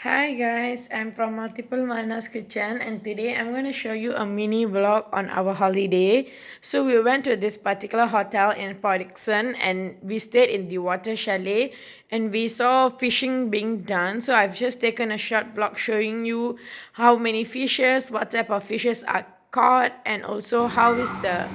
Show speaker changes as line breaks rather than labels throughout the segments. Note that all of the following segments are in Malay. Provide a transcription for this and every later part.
Hi guys, I'm from Multiplewarnas kitchen and today I'm going to show you a mini vlog on our holiday. So we went to this particular hotel in PortDickson and we stayed in the water chalet and we saw fishing being done. So I've just taken a short vlog showing you how many fishes, what type of fishes are caught and also how is the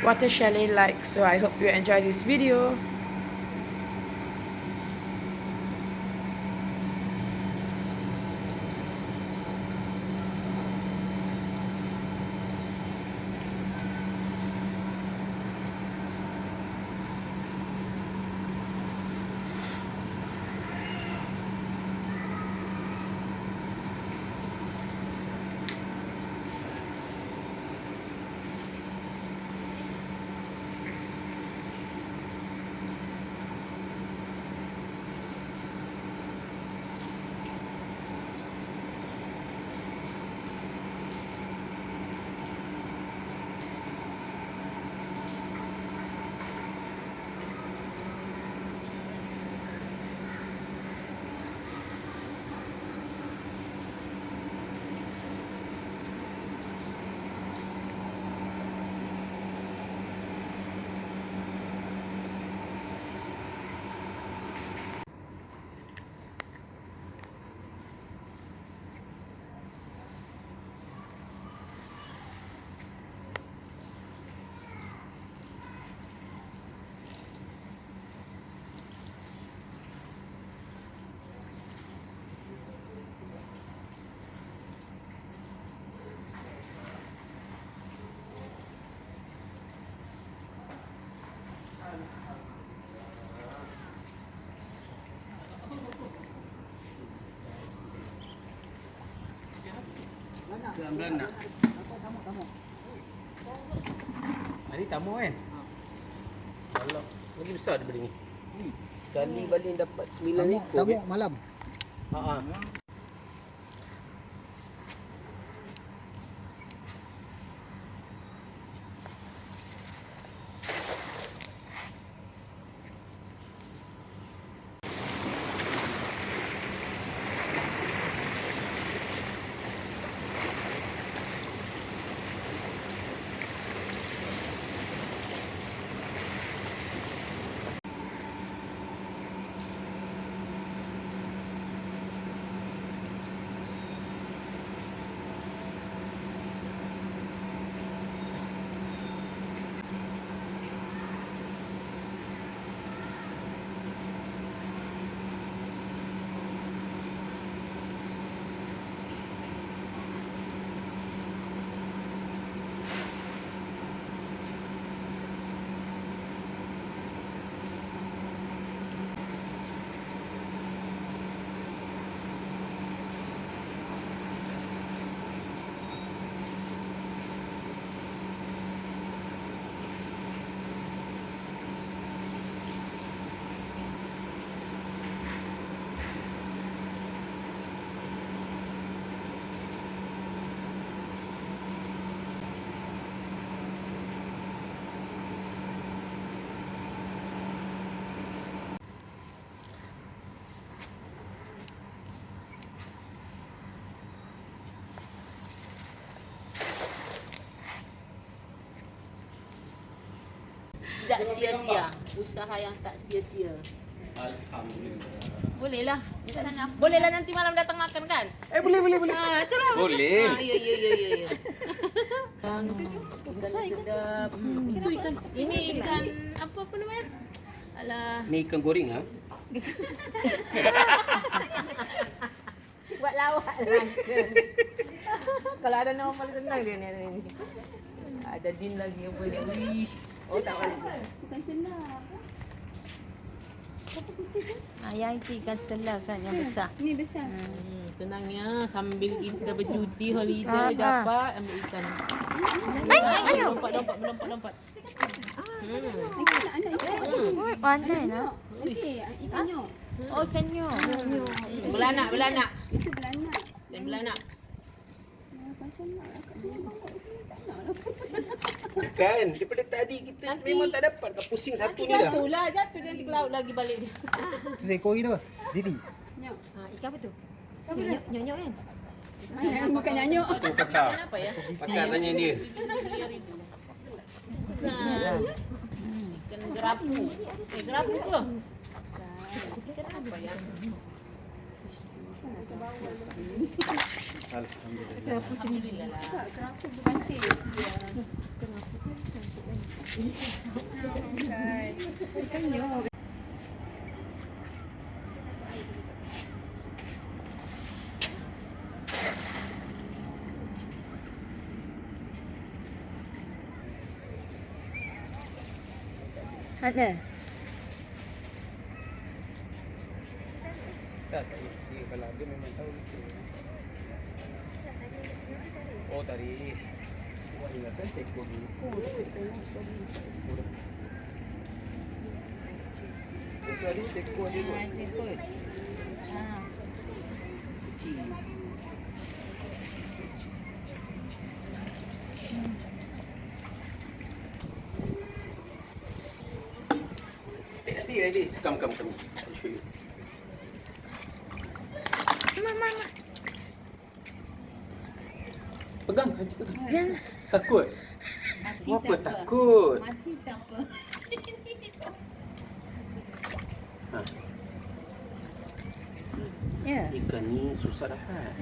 water chalet like. So I hope you enjoy this video.
Sembilan nak. Hari tamu kan? Semalam lagi besar daripada ni. Sekali balik dapat 9 ekor.
Tamu malam.
Ha.
Tidak sia-sia. Usaha yang tak sia-sia.
Alhamdulillah.
Bolehlah. Bolehlah nanti malam datang makan kan?
Boleh.
Ha, itulah.
Boleh.
Ha, ya. Ikan sedap. Itu ikan. Ini ikan apa namanya? Alah.
Ni ikan goreng ah.
Buat lawak langsung. Kalau ada normal senang dia ni. Ada din lagi apa dia. Wish. Oh tak boleh.
Bukan senar.
Yang itu ikan selah kan yang besar.
Ni besar.
Senangnya sambil kita bercuti holiday dapat ambil ikan. Ayo. Lompat.
Anak ikan.
Pandai lah.
Okey, ikan nyok.
Oh ikannya. Belanak.
Itu belanak.
Dan belanak.
Pasal nak kat sini bangkok sini tak nak lah.
Bukan, daripada tadi kita
Nanti-
memang tak dapat. Kat pusing satu ni dah.
Jatuh dia nanti ke laut lagi balik dia.
Tu seekor itu. Didi.
Nyok.
Ikan apa tu? Nyok kan?
Bukan nyanyuk.
Tu patah.
Kenapa ya?
Makan tanya dia.
Bukan. Ikan gerapu. Gerapu ke? Kenapa ya? Alhamdulillah lah.
Kenapa berganti? Bukan nyok. Ada.
Tak dia kalau dia memang tahu itu. Oh tadi. Wah ini kan sekor dulu. Itu tadi sekor dia. Kecil. Nanti come. I'll show you.
Mama.
Pegang, Haji pegang. Takut? Apa takut?
Mati tak apa.
Ha.
Ya.
Ikan ni susah dapat.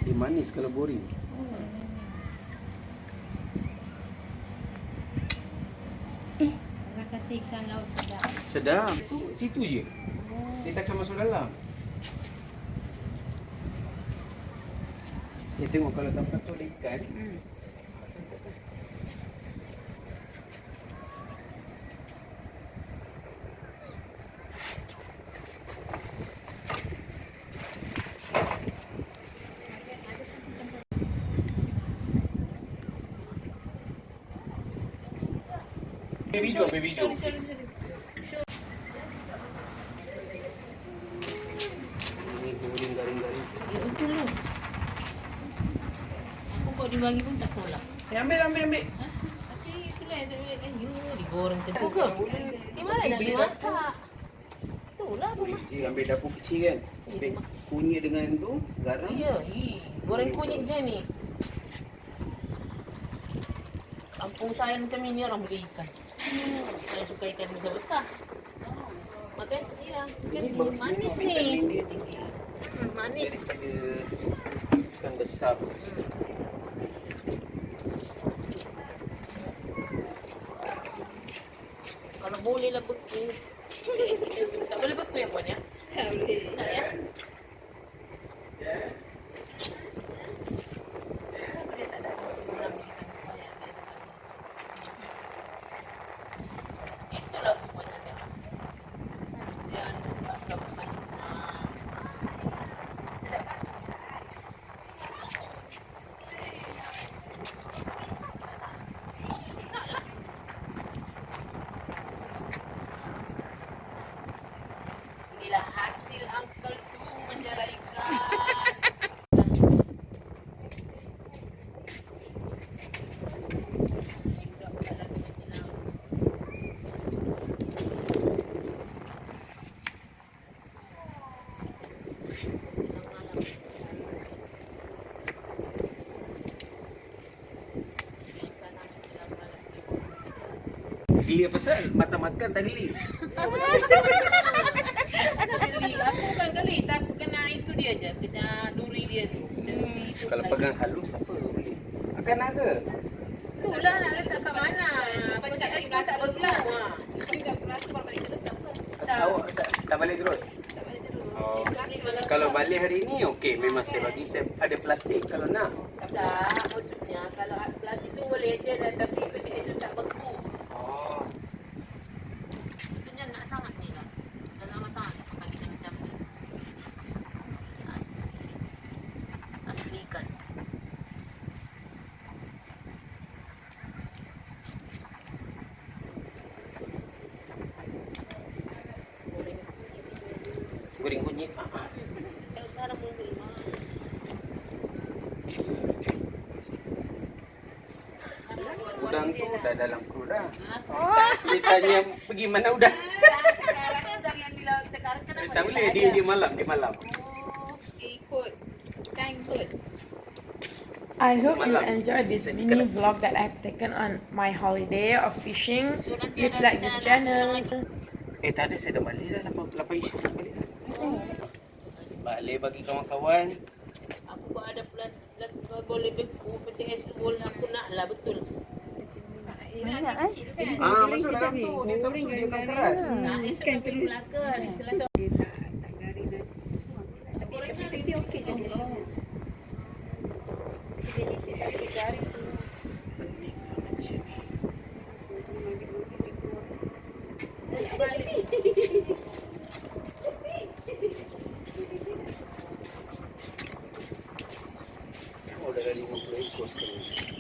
Dia manis kalau goreng.
Orang kata ikan laut sedap.
Sedap. Situ je. Dia takkan masuk dalam. Dia tengok kalau tempat tu ada ikan. Video. Ini goreng garing-garing sikit.
Ya betul lah. Aku kau dibagi pun tak tolak.
Ambil.
Tapi itulah yang saya kan. Digoreng tepung ke? Di mana nak dimasak? Itulah apa mah.
Dia ambil dapur kecil kan. Ambil kunyit dengan tu, garam.
Ya, goreng kunyit je ni. Kampung saya macam ini orang beli ikan. Saya suka ikan besar-besar. Makan iya, ikan manis ni.
Vitamin dia tinggi.
Manis.
Daripada ikan besar.
Kalau boleh lah beku. Tak boleh beku ya puan ya? Tak boleh. Tak ya? Dia tak ada sebulan. Itulah puan ada. Dia tak dapat mandi. Sedap kan? Inilah hasil uncle tu menjala ikan.
Geli apa pasal? Masa makan tak geli.
Ada geli. Aku bukan geli. Takut kena itu dia je. Kena duri dia tu. Itu
Kalau pegang halus apa boleh? Akan ada.
itulah nak letak kat mana. Pencet ekspor tak berkeluar.
Awak tak balik terus?
Tak boleh terus.
Oh.
Esok malam
Kalau balik hari ni okey, memang saya ada plastik kalau nak.
tak, maksudnya kalau plastik tu boleh je dah, tapi pencet ekspor tak beku.
Oh.
Maksudnya nak sangat ni lah. Dah lama sangat makan ikan macam ni. Asli ikan.
Goreng kunyit.
Kalau sekarang mau beli mah.
Udang tu dah dalam perut dah. Dia tanya pergi mana udang.
Sekarang udang yang di laut sekarang kenapa?
Tak boleh, dia malam.
Oh, okey. Food. Time food.
I hope you enjoyed this mini vlog that I've taken on my holiday of fishing. Please like this channel.
Tak ada, saya dah balik dah. Lapan isu dah balik dah. Balik bagi kawan-kawan.
Aku buat ada plus boleh beku PTS roll aku nak lah betul.
Masuk dalam tu. Dia terus dia makan keras.
Nah, esok pergi Melaka hari Selasa.
Tak garing dah. Tapi okey je dia. Jadi garing semua.
Oh, dah 50 ekor sekarang.